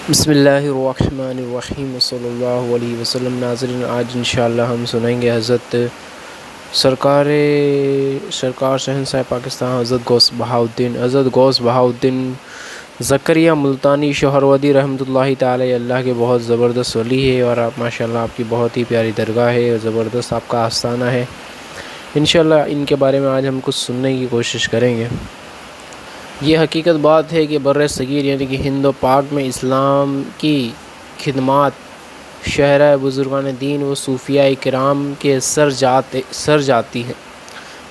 بسم اللہ الرحمن الرحیم صلی اللہ علیہ وسلم۔ ناظرین، آج انشاءاللہ ہم سنیں گے حضرت سرکار شہنشاہ پاکستان حضرت غوث بہاؤالدین زکریا ملتانی شہروردی رحمۃ اللہ تعالی اللہ کے بہت زبردست ولی ہے، اور آپ ماشاءاللہ آپ کی بہت ہی پیاری درگاہ ہے، زبردست آپ کا آستانہ ہے۔ انشاءاللہ ان کے بارے میں آج ہم کچھ سننے کی کوشش کریں گے۔ یہ حقیقت بات ہے کہ بر صغیر یعنی کہ ہند و پاک میں اسلام کی خدمات شہرہ بزرگان دین و صوفیاء کرام کے سر جاتی ہیں۔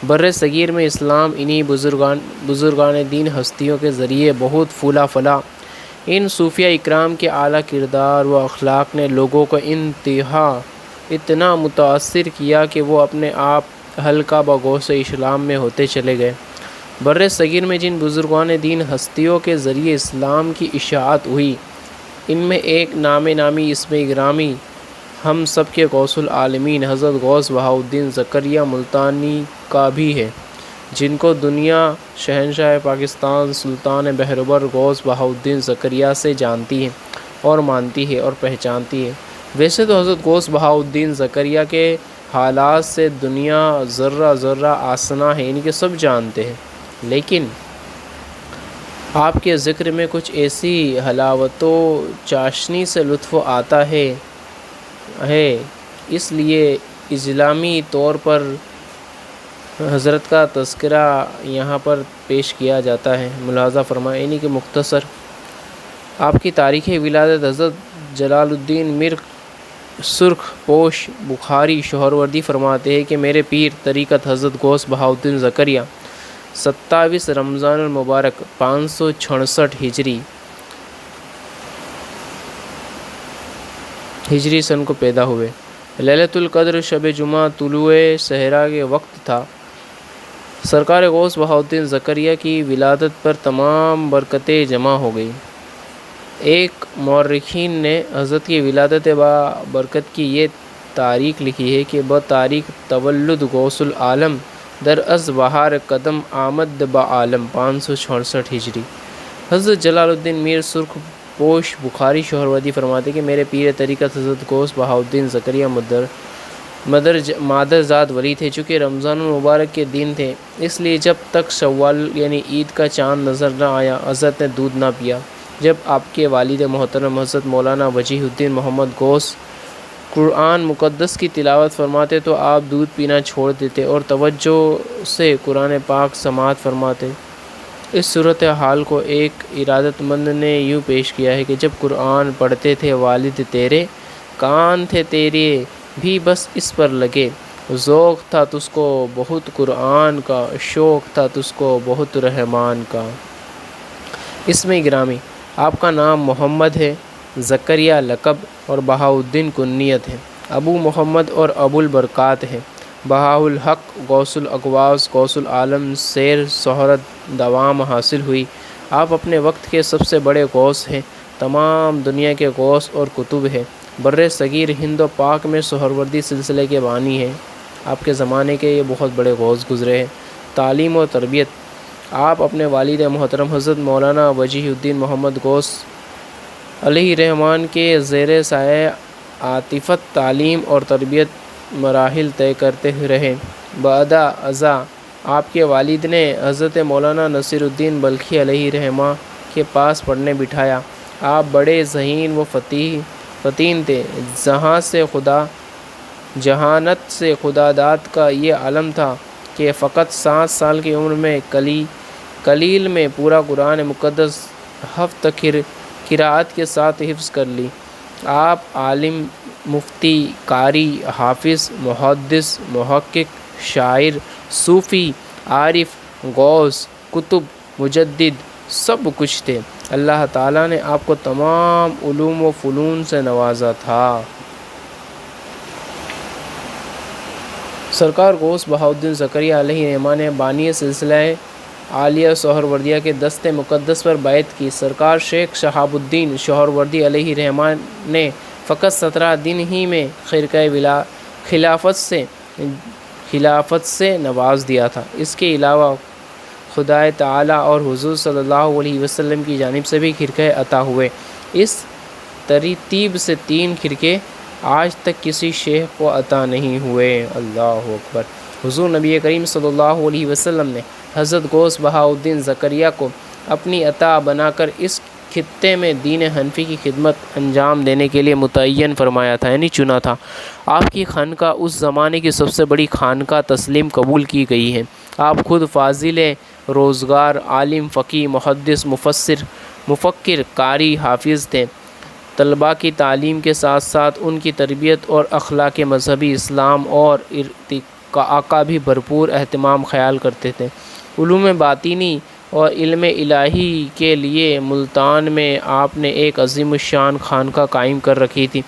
بر صغیر میں اسلام انہی بزرگان دین ہستیوں کے ذریعے بہت پھولا پھلا۔ ان صوفیاء اکرام کے اعلیٰ کردار و اخلاق نے لوگوں کو اتنا متاثر کیا کہ وہ اپنے آپ حلقہ بغوث اسلام میں ہوتے چلے گئے۔ بر صغیر میں جن بزرگان دین ہستیوں کے ذریعے اسلام کی اشاعت ہوئی، ان میں ایک نامی اسم گرامی ہم سب کے غوث العالمین حضرت غوث بہاؤالدین زکریا ملتانی کا بھی ہے، جن کو دنیا شہنشاہ پاکستان سلطان بہربر غوث بہاؤالدین زکریا سے جانتی ہے اور مانتی ہے اور پہچانتی ہے۔ ویسے تو حضرت غوث بہاؤالدین زکریا کے حالات سے دنیا ذرہ آشنا ہے، ان کے سب جانتے ہیں، لیکن آپ کے ذکر میں کچھ ایسی حلاوت و چاشنی سے لطف آتا ہے، اس لیے اجمالی طور پر حضرت کا تذکرہ یہاں پر پیش کیا جاتا ہے۔ ملاحظہ فرمائیں، یعنی کہ مختصر آپ کی تاریخ ولادت حضرت جلال الدین میر سرخ پوش بخاری شہروردی فرماتے ہیں کہ میرے پیر طریقت حضرت غوث بہاؤالدین زکریا 27 رمضان المبارک 566 ہجری سن کو پیدا ہوئے۔ لیلۃ القدر شب جمعہ طلوع صحرا کے وقت تھا۔ سرکار غوث بہاؤالدین زکریا کی ولادت پر تمام برکتیں جمع ہو گئی۔ ایک مورخین نے حضرت کی ولادت با برکت کی یہ تاریخ لکھی ہے کہ بتاریخ تولد غوث العالم در از بہار قدم آمد با عالم 566 ہجری۔ حضرت جلال الدین میر سرخ پوش بخاری شہروردی فرماتے کہ میرے پیر طریقت حضرت غوث بہاؤالدین زکریا مادرزاد ولی تھے۔ چونکہ رمضان المبارک کے دن تھے، اس لیے جب تک شوال یعنی عید کا چاند نظر نہ آیا، حضرت نے دودھ نہ پیا۔ جب آپ کے والد محترم حضرت مولانا وجیہ الدین محمد غوث قرآن مقدس کی تلاوت فرماتے تو آپ دودھ پینا چھوڑ دیتے اور توجہ سے قرآن پاک سماعت فرماتے۔ اس صورتحال کو ایک ارادت مند نے یوں پیش کیا ہے کہ جب قرآن پڑھتے تھے والد تیرے، کان تھے تیرے بھی بس اس پر لگے، ذوق تھا تجھ کو بہت قرآن کا، شوق تھا تجھ کو بہت رحمان کا۔ اسم گرامی آپ کا نام محمد ہے، زکریا لقب اور بہاؤالدین کنیت ہے۔ ابو محمد اور ابو البرکات ہے۔ بہاء الحق غوث الاغواث غوث العالم سیر شہرت دوام حاصل ہوئی۔ آپ اپنے وقت کے سب سے بڑے غوث ہیں، تمام دنیا کے غوث اور قطب ہیں۔ بر صغیر ہند و پاک میں سہروردی سلسلے کے بانی ہیں۔ آپ کے زمانے کے یہ بہت بڑے غوث گزرے ہیں۔ تعلیم و تربیت آپ اپنے والد محترم حضرت مولانا وجیہ الدین محمد غوث علیہ رحمان کے زیر سایہ عاطفت تعلیم اور تربیت مراحل طے کرتے رہے۔ بعد ازاں آپ کے والد نے حضرت مولانا نصیر الدین بلخی علیہ رحمہ کے پاس پڑھنے بٹھایا۔ آپ بڑے ذہین و فطین تھے۔ جہانت سے خدا داد کا یہ عالم تھا کہ فقط 7 سال کی عمر میں قلیل میں پورا قرآن مقدس 7 قرأت کے ساتھ حفظ کر لی۔ آپ عالم، مفتی، قاری، حافظ، محدث، محقق، شاعر، صوفی، عارف، غوث، قطب، مجدد، سب کچھ تھے۔ اللہ تعالیٰ نے آپ کو تمام علوم و فنون سے نوازا تھا۔ سرکار غوث بہاؤالدین زکریا علیہ رحمٰن نے بانی سلسلہ عالیہ سہروردیہ کے دست مقدس پر بیعت کی۔ سرکار شیخ شہاب الدین سہروردی علیہ رحمٰ نے فقط 17 دن ہی میں خرقہ خلافت سے نواز دیا تھا۔ اس کے علاوہ خدائے تعالیٰ اور حضور صلی اللہ علیہ وسلم کی جانب سے بھی خرقہ عطا ہوئے۔ اس ترتیب سے 3 کھرکے آج تک کسی شیخ کو عطا نہیں ہوئے۔ اللہ اکبر۔ حضور نبی کریم صلی اللہ علیہ وسلم نے حضرت غوث بہاؤالدین زکریا کو اپنی عطا بنا کر اس خطے میں دین حنفی کی خدمت انجام دینے کے لیے متعین فرمایا تھا، یعنی چنا تھا۔ آپ کی خانقاہ اس زمانے کی سب سے بڑی خانقاہ تسلیم قبول کی گئی ہے۔ آپ خود فاضل روزگار، عالم، فقیہ، محدث، مفکر، قاری، حافظ تھے۔ طلباء کی تعلیم کے ساتھ ساتھ ان کی تربیت اور اخلاق مذہبی اسلام اور ارتقاء کا بھی بھرپور اہتمام خیال کرتے تھے۔ علوم باطنی اور علم الہی کے لیے ملتان میں آپ نے ایک عظیم الشان خانقاہ قائم کر رکھی تھی۔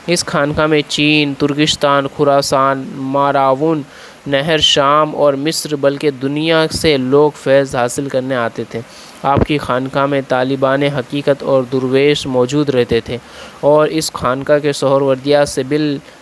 اس خانقاہ میں چین، ترکستان، خراسان، ماراون نہر، شام اور مصر بلکہ دنیا سے لوگ فیض حاصل کرنے آتے تھے۔ آپ کی خانقاہ میں طالبان حقیقت اور درویش موجود رہتے تھے، اور اس خانقاہ کے سہروردیات سے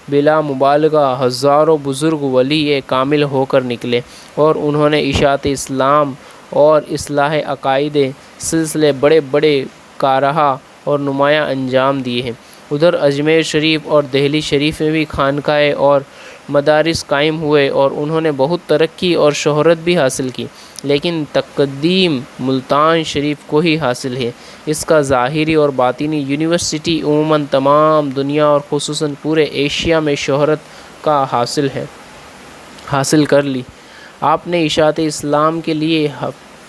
بلا مبالغہ ہزاروں بزرگ ولی کامل ہو کر نکلے، اور انہوں نے اشاعت اسلام اور اصلاح عقائد سلسلے بڑے بڑے کارہا اور نمایاں انجام دیے ہیں۔ ادھر اجمیر شریف اور دہلی شریف میں بھی خانقاہیں اور مدارس قائم ہوئے، اور انہوں نے بہت ترقی اور شہرت بھی حاصل کی، لیکن تقدیم ملتان شریف کو ہی حاصل ہے۔ اس کا ظاہری اور باطنی یونیورسٹی عموماً تمام دنیا اور خصوصاً پورے ایشیا میں شہرت کا حاصل کر لی۔ آپ نے اشاعت اسلام کے لیے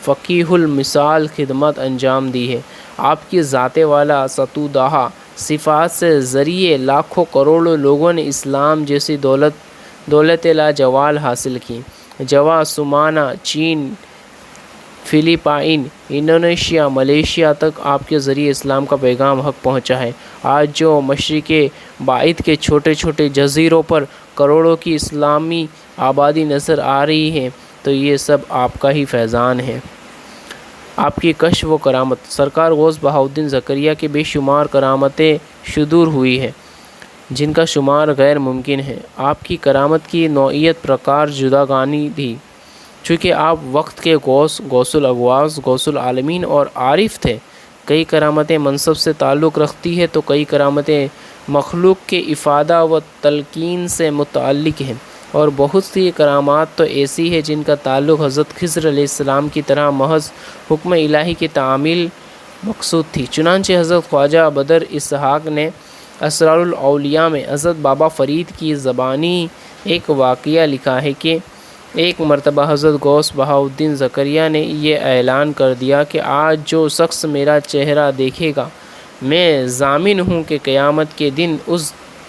فقیہ المثال خدمت انجام دی ہے۔ آپ کی ذات والا ستودہا صفات سے ذریعے لاکھوں کروڑوں لوگوں نے اسلام جیسی دولت لاجوال حاصل کی۔ جوا، سمانا، چین، فلپائن، انڈونیشیا، ملیشیا تک آپ کے ذریعے اسلام کا پیغام حق پہنچا ہے۔ آج جو مشرق بعید کے چھوٹے چھوٹے جزیروں پر کروڑوں کی اسلامی آبادی نظر آ رہی ہے، تو یہ سب آپ کا ہی فیضان ہے۔ آپ کی کشف و کرامت۔ سرکار غوث بہاؤالدین زکریا کی بے شمار کرامتیں صدور ہوئی ہیں، جن کا شمار غیر ممکن ہے۔ آپ کی کرامت کی نوعیت پرکار جداگانی تھی، چونکہ آپ وقت کے غوث الاغواث، غوث العالمین اور عارف تھے۔ کئی کرامتیں منصب سے تعلق رکھتی ہیں تو کئی کرامتیں مخلوق کے افادہ و تلقین سے متعلق ہیں، اور بہت سی کرامات تو ایسی ہیں جن کا تعلق حضرت خضر علیہ السلام کی طرح محض حکم الہی کی تعمیل مقصود تھی۔ چنانچہ حضرت خواجہ بدر اسحاق نے اسرار الاولیاء میں حضرت بابا فرید کی زبانی ایک واقعہ لکھا ہے کہ ایک مرتبہ حضرت غوث بہاؤالدین زکریا نے یہ اعلان کر دیا کہ آج جو شخص میرا چہرہ دیکھے گا، میں ضامن ہوں کہ قیامت کے دن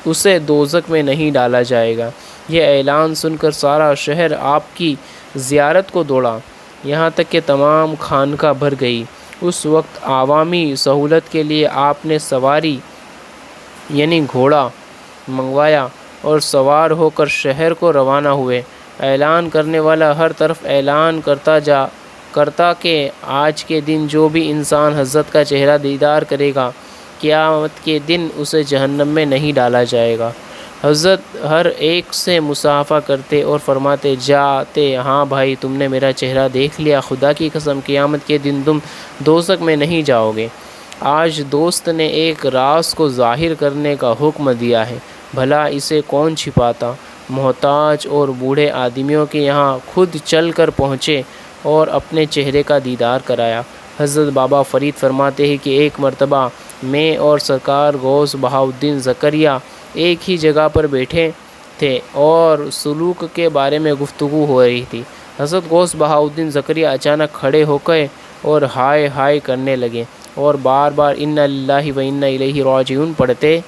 اسے دوزخ میں نہیں ڈالا جائے گا۔ یہ اعلان سن کر سارا شہر آپ کی زیارت کو دوڑا، یہاں تک کہ تمام خانقاہ بھر گئی۔ اس وقت عوامی سہولت کے لیے آپ نے سواری یعنی گھوڑا منگوایا اور سوار ہو کر شہر کو روانہ ہوئے۔ اعلان کرنے والا ہر طرف اعلان کرتا کہ آج کے دن جو بھی انسان حضرت کا چہرہ دیدار کرے گا، قیامت کے دن اسے جہنم میں نہیں ڈالا جائے گا۔ حضرت ہر ایک سے مصافحہ کرتے اور فرماتے جاتے، ہاں بھائی، تم نے میرا چہرہ دیکھ لیا، خدا کی قسم قیامت کے دن تم دوزخ میں نہیں جاؤ گے۔ آج دوست نے ایک راز کو ظاہر کرنے کا حکم دیا ہے، بھلا اسے کون چھپاتا؟ محتاج اور بوڑھے آدمیوں کے یہاں خود چل کر پہنچے اور اپنے چہرے کا دیدار کرایا۔ حضرت بابا فرید فرماتے ہیں کہ ایک مرتبہ میں اور سرکار غوث بہاؤالدین زکریا ایک ہی جگہ پر بیٹھے تھے اور سلوک کے بارے میں گفتگو ہو رہی تھی۔ حضرت غوث بہاؤالدین زکریا اچانک کھڑے ہو گئے اور ہائے ہائے کرنے لگے، اور بار بار انا للہ و انا الیہ راجعون پڑھتے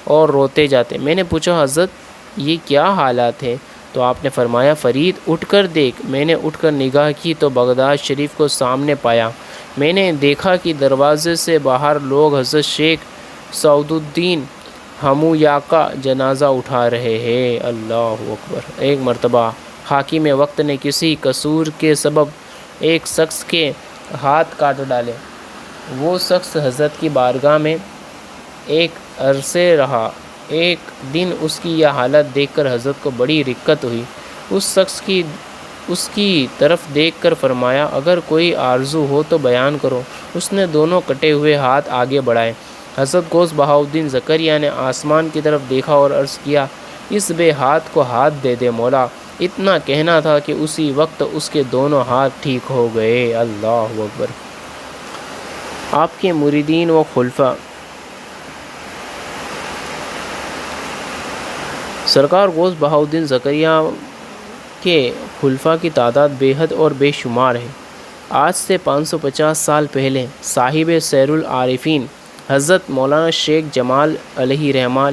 اور روتے جاتے۔ میں نے پوچھا حضرت یہ کیا حالات ہے؟ تو آپ نے فرمایا فرید اٹھ کر دیکھ۔ میں نے اٹھ کر نگاہ کی تو بغداد شریف کو سامنے پایا۔ میں نے دیکھا کہ دروازے سے باہر لوگ حضرت شیخ سعود الدین ہمویا کا جنازہ اٹھا رہے ہیں۔ اللہ اکبر۔ ایک مرتبہ حاکم وقت نے کسی قصور کے سبب ایک شخص کے ہاتھ کاٹ ڈالے۔ وہ شخص حضرت کی بارگاہ میں ایک عرصے رہا۔ ایک دن اس کی یہ حالت دیکھ کر حضرت کو بڑی رقت ہوئی۔ اس شخص کی طرف دیکھ کر فرمایا اگر کوئی آرزو ہو تو بیان کرو۔ اس نے دونوں کٹے ہوئے ہاتھ آگے بڑھائے۔ حضرت غوث بہاؤالدین زکریا نے آسمان کی طرف دیکھا اور عرض کیا، اس بے ہاتھ کو ہاتھ دے دے مولا۔ اتنا کہنا تھا کہ اسی وقت اس کے دونوں ہاتھ ٹھیک ہو گئے۔ اللہ اکبر۔ آپ کے مریدین و خلفاء۔ سرکار غوث بہاؤالدین زکریا کے خلفاء کی تعداد بے حد اور بے شمار ہے۔ آج سے 550 سال پہلے صاحب سیر العارفین حضرت مولانا شیخ جمال علیہ رحمہ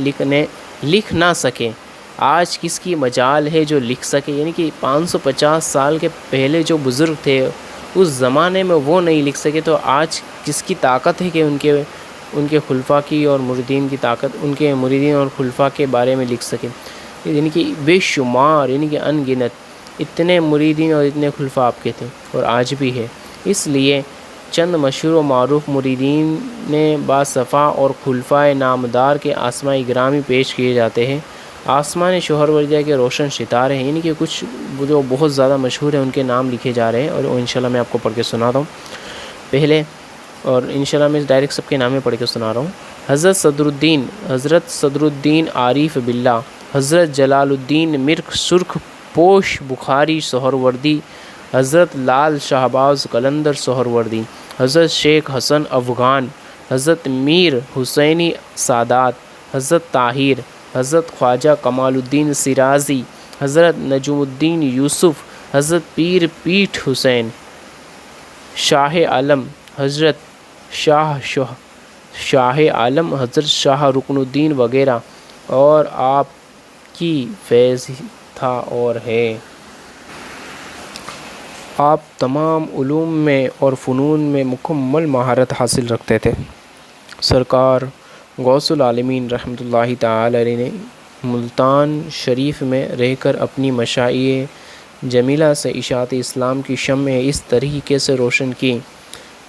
لکھ نہ سکے، آج کس کی مجال ہے جو لکھ سکے؟ یعنی کہ 550 سال کے پہلے جو بزرگ تھے اس زمانے میں وہ نہیں لکھ سکے، تو آج کس کی طاقت ہے کہ ان کے خلفاء کی اور مریدین کی طاقت، ان کے مریدین اور خلفاء کے بارے میں لکھ سکے؟ یعنی کہ بے شمار، یعنی کہ ان گنت اتنے مریدین اور اتنے خلفاء آپ کے تھے اور آج بھی ہے۔ اس لیے چند مشہور و معروف مریدین نے باصفا اور خلفائے نامدار کے آسمائی گرامی پیش کیے جاتے ہیں۔ آسمان شہروردیہ کے روشن ستارے ہیں، یعنی کہ کچھ جو بہت زیادہ مشہور ہیں ان کے نام لکھے جا رہے ہیں، اور انشاءاللہ میں آپ کو پڑھ کے سناتا ہوں پہلے، اور انشاءاللہ میں ڈائریکٹ سب کے نام پڑھ کے سنا رہا ہوں۔ حضرت صدر الدین عارف باللہ، حضرت جلال الدین مرک سرخ پوش بخاری سہروردی، حضرت لال شہباز قلندر سہروردی، حضرت شیخ حسن افغان، حضرت میر حسینی سادات، حضرت طاہر، حضرت خواجہ کمال الدین شیرازی، حضرت نجم الدین یوسف، حضرت پیر پیٹھ حسین، شاہ عالم حضرت شاہ عالم حضرت شاہ رکن الدین وغیرہ، اور آپ کی فیض تھا اور ہے۔ آپ تمام علوم میں اور فنون میں مکمل مہارت حاصل رکھتے تھے۔ سرکار غوث العالمین رحمۃ اللہ تعالی علیہ نے ملتان شریف میں رہ کر اپنی مشائیع جمیلہ سے اشاعت اسلام کی شمع اس طریقے سے روشن کی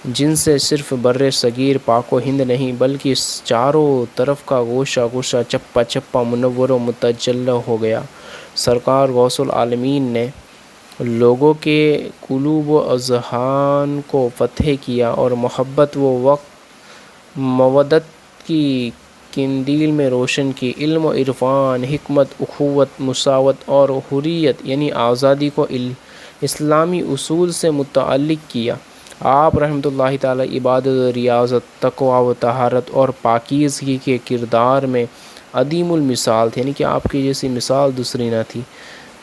جن سے صرف بر صغیر پاک و ہند نہیں بلکہ چاروں طرف کا گوشہ گوشہ چپا چپا منور و متجلی ہو گیا۔ سرکار غوث العالمین نے لوگوں کے قلوب و اذہان کو فتح کیا اور محبت و مودت کی قندیل میں روشن کی، علم و عرفان، حکمت، اخوت، مساوات اور حریت یعنی آزادی کو اسلامی اصول سے متعلق کیا۔ آپ رحمۃ اللہ تعالی عبادت، ریاضت، تقوی و طہارت اور پاکیزگی کے کردار میں عدیم المثال تھے، یعنی کہ آپ کی جیسی مثال دوسری نہ تھی۔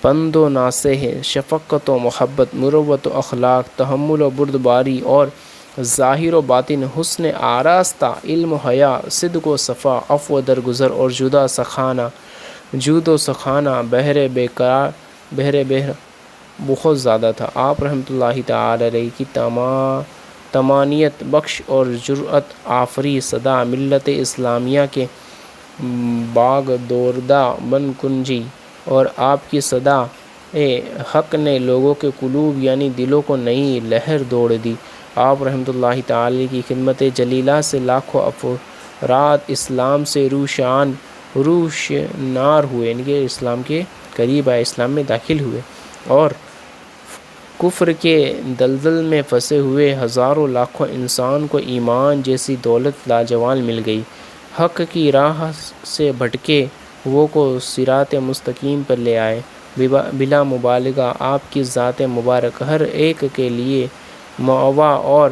پند و ناصح، شفقت و محبت، مروت و اخلاق، تحمل و بردباری اور ظاہر و باطن حسن آراستہ، علم و حیا، صدق و صفا، عفو و درگزر اور جود و سخانہ بہر بہت زیادہ تھا۔ آپ رحمۃ اللہ تعالی علیہ کی تمانیت بخش اور جرأت آفری صدا ملت اسلامیہ کے باغ دوردہ بن کنجی، اور آپ کی صدا حق نے لوگوں کے قلوب یعنی دلوں کو نئی لہر دوڑ دی۔ آپ رحمۃ اللہ تعالی کی خدمت جلیلہ سے لاکھوں افراد اسلام سے روشنار ہوئے، یعنی کہ اسلام کے قریب آئے، اسلام میں داخل ہوئے، اور کفر کے دلدل میں پھنسے ہوئے ہزاروں لاکھوں انسان کو ایمان جیسی دولت لاجوال مل گئی۔ حق کی راہ سے بھٹکے وہ کو صراط مستقیم پر لے آئے۔ بلا مبالغہ آپ کی ذات مبارک ہر ایک کے لیے مأویٰ اور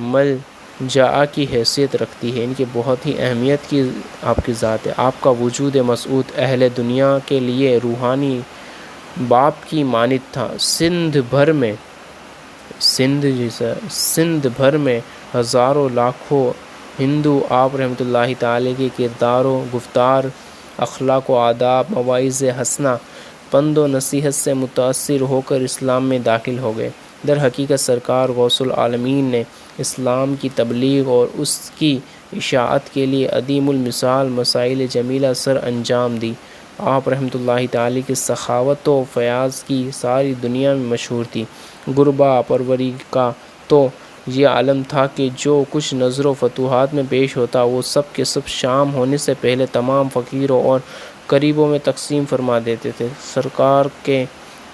ملجأ کی حیثیت رکھتی ہے، ان کی بہت ہی اہمیت کی آپ کی ذات ہے۔ آپ کا وجود مسعود اہل دنیا کے لیے روحانی باپ کی مانند تھا۔ سندھ بھر میں ہزاروں لاکھوں ہندو آپ رحمۃ اللہ تعالی کے کردار و گفتار، اخلاق و آداب، مواعظ حسنہ، پند و نصیحت سے متاثر ہو کر اسلام میں داخل ہو گئے۔ در حقیقت سرکار غوث العالمین نے اسلام کی تبلیغ اور اس کی اشاعت کے لیے عدیم المثال مسائل جمیلہ سر انجام دی۔ آپ رحمۃ اللہ تعالی کی سخاوت و فیاض کی ساری دنیا میں مشہور تھی۔ غربا پروری کا تو یہ عالم تھا کہ جو کچھ نظر و فتوحات میں پیش ہوتا وہ سب کے سب شام ہونے سے پہلے تمام فقیروں اور غریبوں میں تقسیم فرما دیتے تھے۔ سرکار کے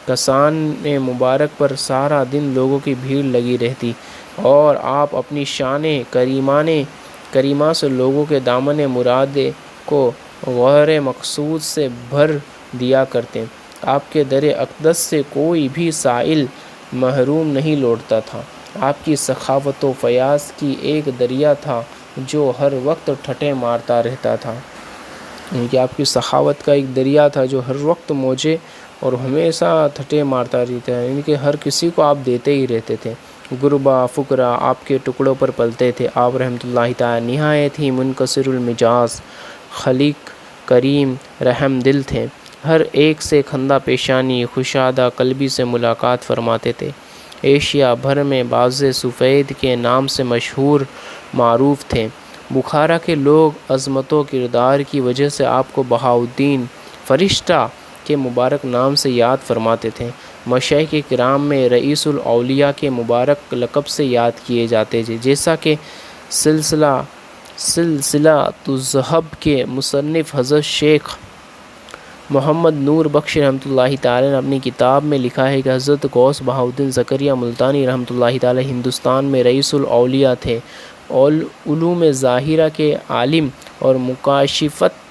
کسان مبارک پر سارا دن لوگوں کی بھیڑ لگی رہتی، اور آپ اپنی شان کریمہ سے لوگوں کے دامن مرادے کو غیر مقصود سے بھر دیا کرتے۔ آپ کے در اقدس سے کوئی بھی سائل محروم نہیں لوٹتا تھا۔ آپ کی سخاوت و فیاض کی ایک دریا تھا جو ہر وقت ٹھٹے مارتا رہتا تھا۔ یعنی کہ آپ کی سخاوت کا ایک دریا تھا جو ہر وقت موجے اور ہمیشہ ٹھٹے مارتا رہتا ہے، یعنی کہ ہر کسی کو آپ دیتے ہی رہتے تھے۔ غربا فقراء آپ کے ٹکڑوں پر پلتے تھے۔ آپ رحمۃ اللہ تعالی نہایت ہی منکسر المزاج، خلیق، کریم، رحم دل تھے۔ ہر ایک سے خندہ پیشانی، خوشادہ قلبی سے ملاقات فرماتے تھے۔ ایشیا بھر میں باز سفید کے نام سے مشہور معروف تھے۔ بخارا کے لوگ عظمت و کردار کی وجہ سے آپ کو بہاؤالدین فرشتہ کے مبارک نام سے یاد فرماتے تھے۔ مشائخ کرام میں رئیس الاولیاء کے مبارک لقب سے یاد کیے جاتے تھے، جیسا کہ سلسلۃ الذہب کے مصنف حضرت شیخ محمد نور بخش رحمۃ اللہ تعالی نے اپنی کتاب میں لکھا ہے کہ حضرت غوث بہاؤالدین زکریہ ملتانی رحمۃ اللہ تعالی ہندوستان میں رئیس الاولیاء تھے، اور علوم ظاہرہ کے عالم اور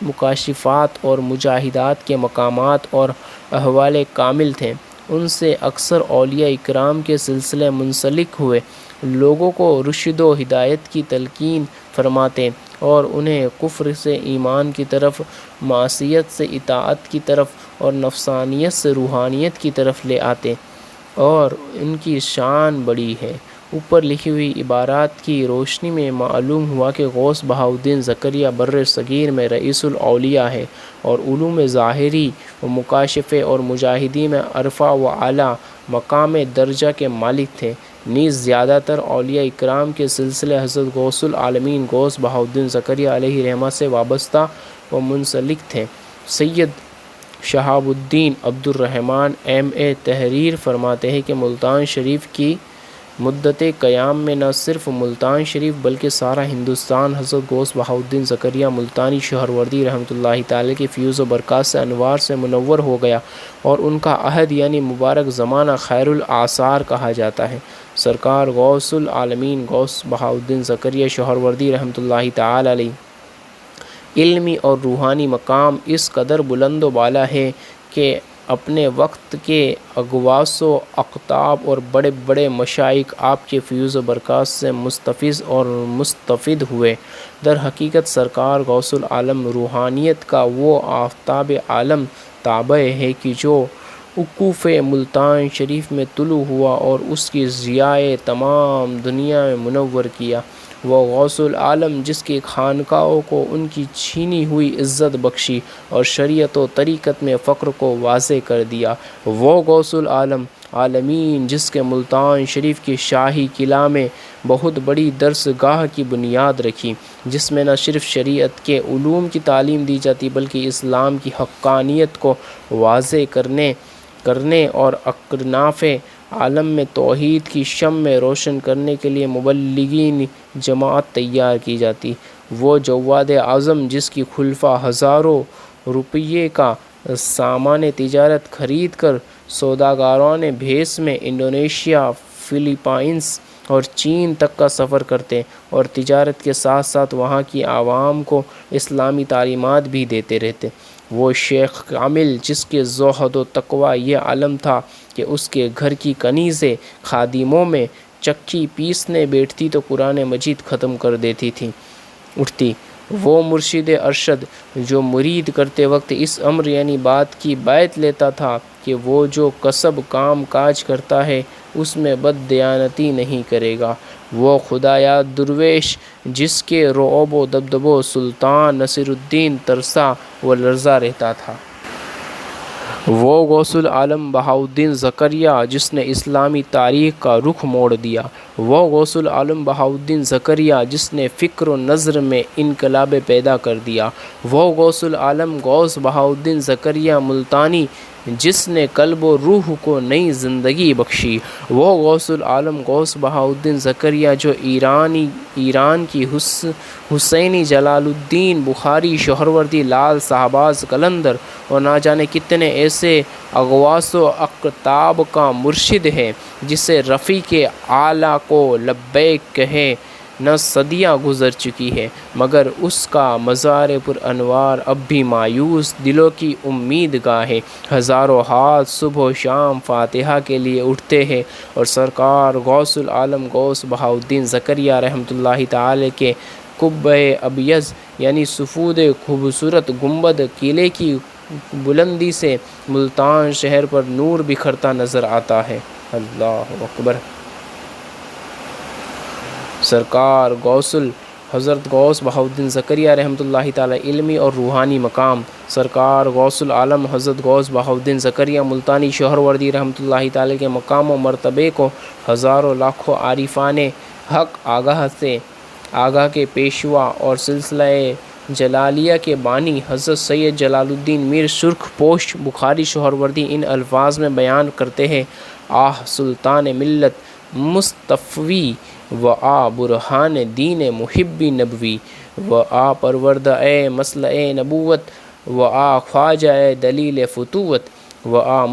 مکاشفات اور مجاہدات کے مقامات اور احوال کامل تھے۔ ان سے اکثر اولیاء اکرام کے سلسلے منسلک ہوئے لوگوں کو رشد و ہدایت کی تلقین فرماتے اور انہیں کفر سے ایمان کی طرف، معصیت سے اطاعت کی طرف اور نفسانیت سے روحانیت کی طرف لے آتے، اور ان کی شان بڑی ہے۔ اوپر لکھی ہوئی عبارات کی روشنی میں معلوم ہوا کہ غوث بہاؤالدین زکریہ بر صغیر میں رئیس الاولیاء ہے اور علوم ظاہری و مکاشفے اور مجاہدی میں عرفہ و اعلیٰ مقام درجہ کے مالک تھے۔ نیز زیادہ تر اولیاء اکرام کے سلسلے حضرت غوث العالمین غوث بہاؤالدین زکریہ علیہ رحمہ سے وابستہ و منسلک تھے۔ سید شہاب الدین عبد الرحمن M.A تحریر فرماتے ہیں کہ ملتان شریف کی مدت قیام میں نہ صرف ملتان شریف بلکہ سارا ہندوستان حضرت غوث بہاؤالدین زکریہ ملتانی سہروردی رحمۃ اللہ تعالی کی فیوز و برکات سے انوار سے منور ہو گیا، اور ان کا عہد یعنی مبارک زمانہ خیر الاعصار کہا جاتا ہے۔ سرکار غوث العالمین غوث بہاؤالدین زکریہ سہروردی رحمۃ اللہ تعالی علیہ علمی اور روحانی مقام اس قدر بلند و بالا ہے کہ اپنے وقت کے اغواص و اقطاب اور بڑے بڑے مشائخ آپ کے فیوز و برکات سے مستفیض اور مستفید ہوئے۔ در حقیقت سرکار غوث العالم روحانیت کا وہ آفتاب عالم تابع ہے کہ جو وقوف ملتان شریف میں طلوع ہوا اور اس کی ضیاء تمام دنیا میں منور کیا۔ وہ غوث العالم جس کی خانقاہوں کو ان کی چھینی ہوئی عزت بخشی اور شریعت و طریقت میں فقر کو واضح کر دیا۔ وہ غوث العالم عالمین جس کے ملتان شریف کی شاہی قلعہ میں بہت بڑی درس گاہ کی بنیاد رکھی، جس میں نہ صرف شریعت کے علوم کی تعلیم دی جاتی بلکہ اسلام کی حقانیت کو واضح کرنے اور اکناف عالم میں توحید کی شمع روشن کرنے کے لیے مبلغین جماعت تیار کی جاتی۔ وہ جواد اعظم جس کی خلفاء ہزاروں روپیے کا سامان تجارت خرید کر سوداگران بھیس میں انڈونیشیا، فلیپائنز اور چین تک کا سفر کرتے اور تجارت کے ساتھ ساتھ وہاں کی عوام کو اسلامی تعلیمات بھی دیتے رہتے۔ وہ شیخ کامل جس کے زہد و تقویٰ یہ علم تھا کہ اس کے گھر کی کنیزیں خادموں میں چکی پیسنے بیٹھتی تو قرآن مجید ختم کر دیتی تھی اٹھتی۔ وہ مرشد ارشد جو مرید کرتے وقت اس امر یعنی بات کی بیعت لیتا تھا کہ وہ جو کسب کام کاج کرتا ہے اس میں بد دیانتی نہیں کرے گا۔ وہ خدایاد درویش جس کے رعب و دبدبوں سلطان نصیر الدین ترسا و لرزا رہتا تھا۔ وہ غوث العالم بہاؤالدین زکریہ جس نے اسلامی تاریخ کا رخ موڑ دیا۔ وہ غوث العالم بہاؤالدین زکریہ جس نے فکر و نظر میں انقلاب پیدا کر دیا۔ وہ غوث العالم غوث بہاؤالدین زکریہ ملتانی جس نے قلب و روح کو نئی زندگی بخشی۔ وہ غوث العالم غوث بہاؤالدین زکریہ جو ایران کی حسینی جلال الدین بخاری، سہروردی، لال شہباز قلندر اور نہ جانے کتنے ایسے اغواص و اقطاب کا مرشد ہے، جسے رفیق اعلیٰ کو لبیک کہے نہ صدیاں گزر چکی ہے مگر اس کا مزار پر انوار اب بھی مایوس دلوں کی امید گاہ ہے۔ ہزاروں ہاتھ صبح و شام فاتحہ کے لیے اٹھتے ہیں اور سرکار غوث العالم غوث بہاؤالدین زکریا رحمۃ اللہ تعالی کے قبہ ابیض یعنی سفید خوبصورت گنبد قلعے کی بلندی سے ملتان شہر پر نور بکھرتا نظر آتا ہے۔ اللہ اکبر۔ سرکار حضرت غوث بہاؤالدین زکریا رحمۃ اللہ تعالی علمی اور روحانی مقام۔ سرکار غوث العالم حضرت غوث بہاؤالدین زکریا ملتانی سہروردی رحمۃ اللہ تعالی کے مقام و مرتبے کو ہزاروں لاکھوں عارفان حق آگاہ کے پیشوا اور سلسلہ جلالیہ کے بانی حضرت سید جلال الدین میر سرخ پوش بخاری سہروردی ان الفاظ میں بیان کرتے ہیں: آہ سلطان ملت مصطفی و آ برہان دین محبی نبوی و آ پروردہ مسلح نبوت و آ خواجہ دلیل فتوت و آ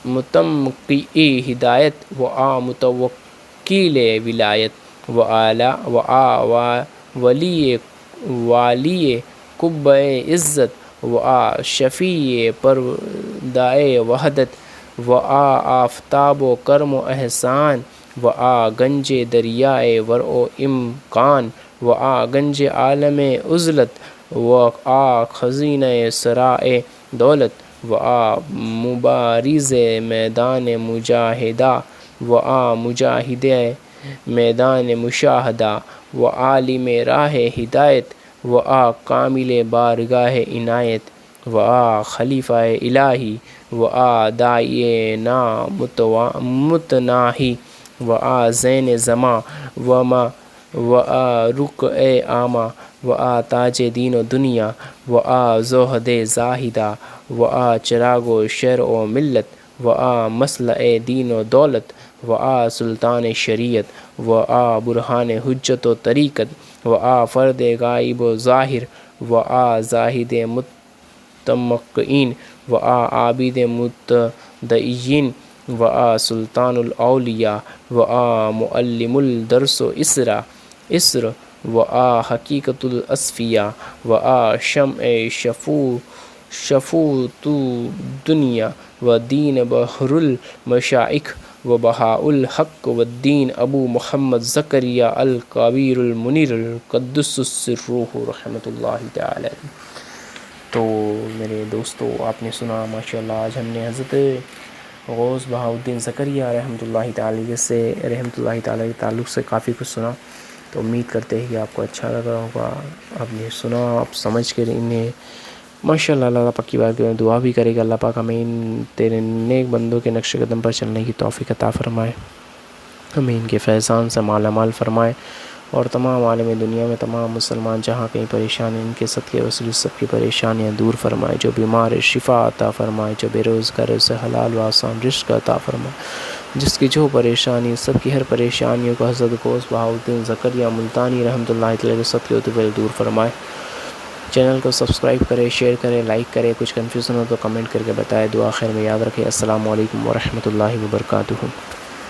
متمقی ہدایت و آ متوکیل ولایت و آ والی قبہ عزت و آ شفیع پردہ وحدت و آفتاب و کرم و احسان و گنج دریائے ورع و امکان و گنج عالم عزلت و خزینہ سرائے دولت و مبارز میدان مجاہدہ و مجاہد میدان مشاہدہ و عالم راہ ہدایت و کامل بارگاہ عنایت و خلیفہ الہی و داعی متناہی و زین زماں و رقع عامہ و تاج دین و دنیا و زہد زاہدہ و چراغ و شرع و ملت و مسلح دین و دولت و سلطان شریعت و برہان حجت و طریقت و فرد غائب و ظاہر و زاہد متمکین و عابد متدین و سلطان الاولیاء و معلم الدرس و اسر و حقیقت الاصفیاء و شمع شفوت دنیا و دین بحر المشائخ و بہاء الحق و الدین ابو محمد زکریا الکبیر المنیر القدس سرہ رحمۃ اللہ تعالی۔ تو میرے دوستو، آپ نے سنا ماشاءاللہ، آج ہم نے حضرت غوث بہاؤالدین زکریا رحمۃ اللہ تعالی کے تعلق سے کافی کچھ سنا، تو امید کرتے ہیں کہ آپ کو اچھا لگا ہوگا۔ آپ نے سنا، آپ سمجھ کر انہیں ماشاءاللہ اللہ پاک کی بات میں دعا بھی کرے گا، اللہ پاک ہمیں ان تیرے نیک بندوں کے نقش قدم پر چلنے کی توفیق عطا فرمائے، ہمیں ان کے فیضان سے مالا مال فرمائے، اور تمام عالم دنیا میں تمام مسلمان جہاں کہیں پریشان ہیں ان کے صدقے وصول سب کی پریشانیاں دور فرمائے، جو بیمار ہے شفا عطا فرمائے، جو بے روزگار ہے اسے حلال و آسان رزق عطا فرمائے، جس کی جو پریشانی سب کی ہر پریشانیوں کو حضرت غوث بہاؤالدین زکریا ملتانی رحمۃ اللہ تعالی کے صدقے و دور فرمائے۔ چینل کو سبسکرائب کرے، شیئر کرے، لائک کرے، کچھ کنفیوژن ہو تو کمنٹ کر کے بتائے، دعا خیر میں یاد رکھے۔ السلام علیکم ورحمۃ اللہ وبرکاتہ۔